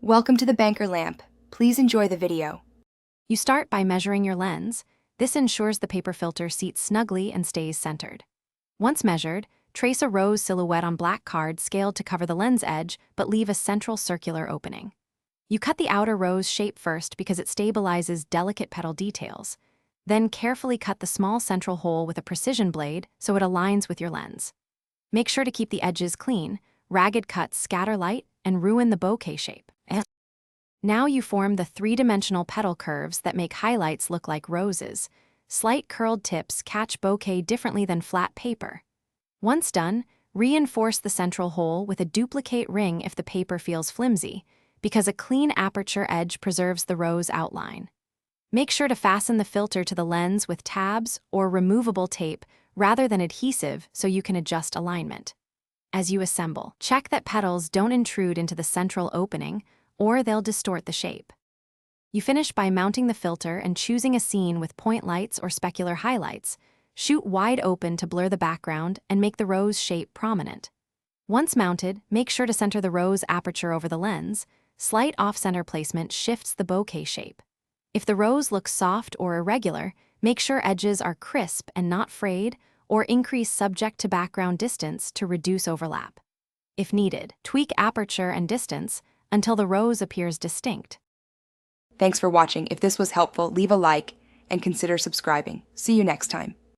Welcome to the banker lamp. Please enjoy the video. You start by measuring your lens. This ensures the paper filter seats snugly and stays centered. Once measured, trace a rose silhouette on black card scaled to cover the lens edge, but leave a central circular opening. You cut the outer rose shape first because it stabilizes delicate petal details. Then carefully cut the small central hole with a precision blade so it aligns with your lens. Make sure to keep the edges clean. Ragged cuts scatter light and ruin the bouquet shape. Now you form the three-dimensional petal curves that make highlights look like roses. Slight curled tips catch bouquet differently than flat paper. Once done, reinforce the central hole with a duplicate ring if the paper feels flimsy, because a clean aperture edge preserves the rose outline. Make sure to fasten the filter to the lens with tabs or removable tape rather than adhesive so you can adjust alignment. As you assemble, check that petals don't intrude into the central opening, or they'll distort the shape. You finish by mounting the filter and choosing a scene with point lights or specular highlights. Shoot wide open to blur the background and make the rose shape prominent. Once mounted, make sure to center the rose aperture over the lens. Slight off-center placement shifts the bouquet shape. If the rose looks soft or irregular, make sure edges are crisp and not frayed, or increase subject to background distance to reduce overlap. If needed, tweak aperture and distance until the rose appears distinct. Thanks for watching. If this was helpful, leave a like and consider subscribing. See you next time.